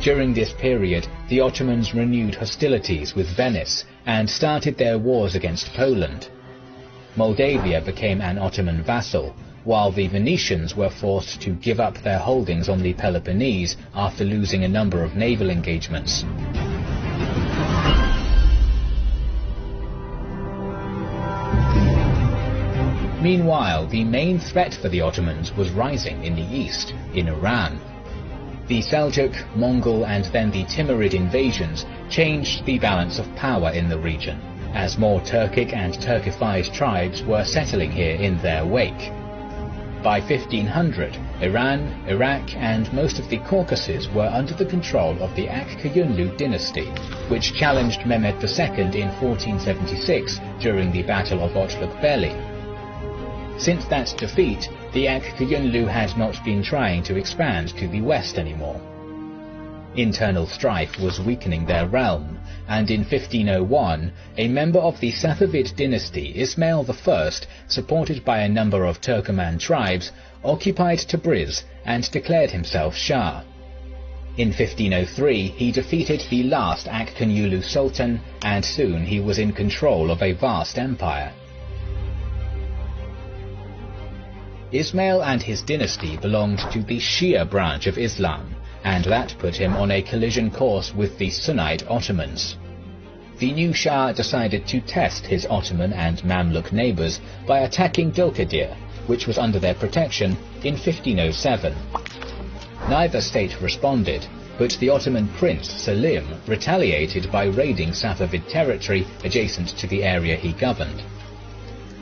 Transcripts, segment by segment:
During this period, the Ottomans renewed hostilities with Venice and started their wars against Poland. Moldavia became an Ottoman vassal, while the Venetians were forced to give up their holdings on the Peloponnese after losing a number of naval engagements. Meanwhile, the main threat for the Ottomans was rising in the east, in Iran. The Seljuk, Mongol and then the Timurid invasions changed the balance of power in the region, as more Turkic and Turkified tribes were settling here in their wake. By 1500, Iran, Iraq and most of the Caucasus were under the control of the Ak-Kuyunlu dynasty, which challenged Mehmed II in 1476 during the Battle of Otluk Beli. Since that defeat, the Ak-Kuyunlu had not been trying to expand to the west anymore. Internal strife was weakening their realm, and in 1501, a member of the Safavid dynasty, Ismail I, supported by a number of Turkoman tribes, occupied Tabriz and declared himself Shah. In 1503, he defeated the last Ak-Kuyunlu Sultan, and soon he was in control of a vast empire. Ismail and his dynasty belonged to the Shia branch of Islam, and that put him on a collision course with the Sunnite Ottomans. The new Shah decided to test his Ottoman and Mamluk neighbors by attacking Dulkadir, which was under their protection, in 1507. Neither state responded, but the Ottoman prince Selim retaliated by raiding Safavid territory adjacent to the area he governed.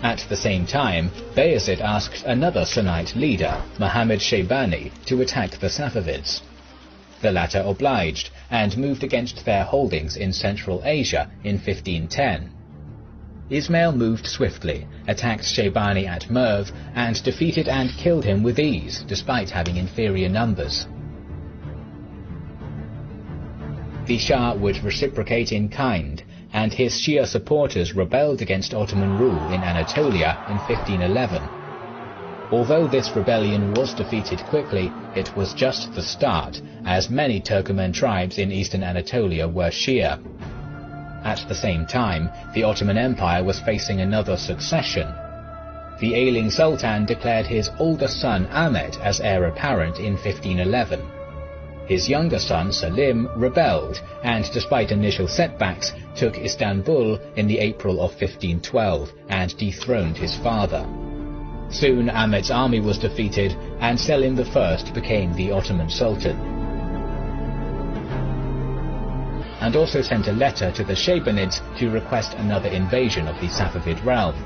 At the same time, Bayezid asked another Sunnite leader, Muhammad Shaybani, to attack the Safavids. The latter obliged, and moved against their holdings in Central Asia in 1510. Ismail moved swiftly, attacked Shaybani at Merv, and defeated and killed him with ease, despite having inferior numbers. The Shah would reciprocate in kind, and his Shia supporters rebelled against Ottoman rule in Anatolia in 1511. Although this rebellion was defeated quickly, it was just the start, as many Turkoman tribes in eastern Anatolia were Shia. At the same time, the Ottoman Empire was facing another succession. The ailing Sultan declared his older son Ahmed as heir apparent in 1511. His younger son Selim rebelled, and despite initial setbacks, took Istanbul in the April of 1512 and dethroned his father. Soon Ahmed's army was defeated, and Selim I became the Ottoman Sultan, and also sent a letter to the Shaybanids to request another invasion of the Safavid realm.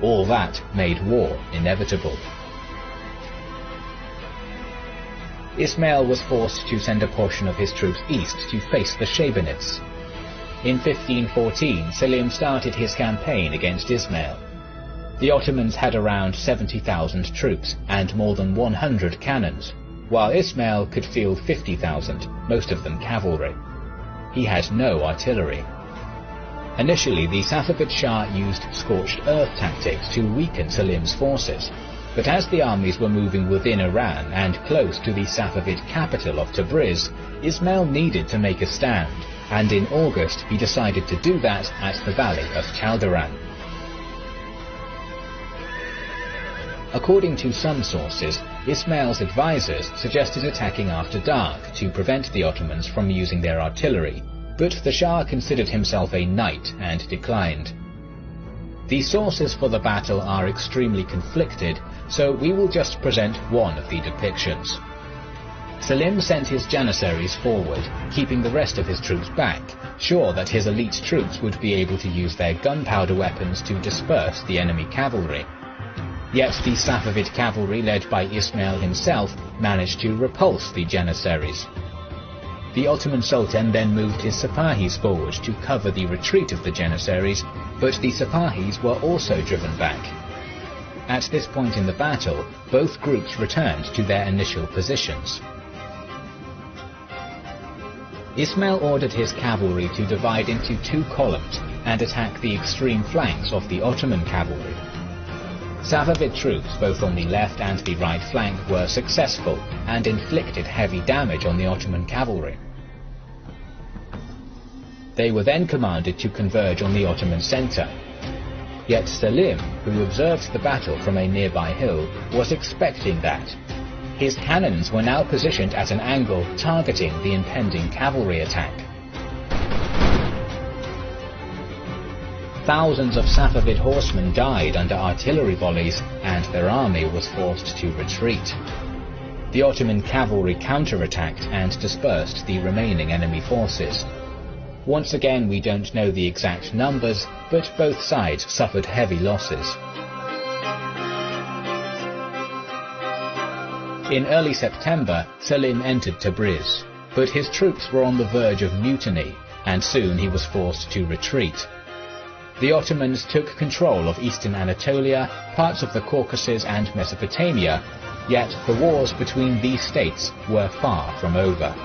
All that made war inevitable. Ismail was forced to send a portion of his troops east to face the Shaybanids. In 1514, Selim started his campaign against Ismail. The Ottomans had around 70,000 troops and more than 100 cannons, while Ismail could field 50,000, most of them cavalry. He had no artillery. Initially, the Safavid Shah used scorched earth tactics to weaken Selim's forces, but as the armies were moving within Iran and close to the Safavid capital of Tabriz, Ismail needed to make a stand, and in August he decided to do that at the valley of Jaldeiran. According to some sources, Ismail's advisors suggested attacking after dark to prevent the Ottomans from using their artillery, but the Shah considered himself a knight and declined. The sources for the battle are extremely conflicted, so we will just present one of the depictions. Selim sent his janissaries forward, keeping the rest of his troops back, sure that his elite troops would be able to use their gunpowder weapons to disperse the enemy cavalry. Yet the Safavid cavalry led by Ismail himself managed to repulse the janissaries. The Ottoman Sultan then moved his Sepahis forward to cover the retreat of the janissaries, but the Sepahis were also driven back. At this point in the battle, both groups returned to their initial positions. Ismail ordered his cavalry to divide into two columns and attack the extreme flanks of the Ottoman cavalry. Safavid troops both on the left and the right flank were successful and inflicted heavy damage on the Ottoman cavalry. They were then commanded to converge on the Ottoman centre. Yet Selim, who observed the battle from a nearby hill, was expecting that. His cannons were now positioned at an angle targeting the impending cavalry attack. Thousands of Safavid horsemen died under artillery volleys, and their army was forced to retreat. The Ottoman cavalry counterattacked and dispersed the remaining enemy forces. Once again, we don't know the exact numbers, but both sides suffered heavy losses. In early September, Selim entered Tabriz, but his troops were on the verge of mutiny, and soon he was forced to retreat. The Ottomans took control of eastern Anatolia, parts of the Caucasus and Mesopotamia, yet the wars between these states were far from over.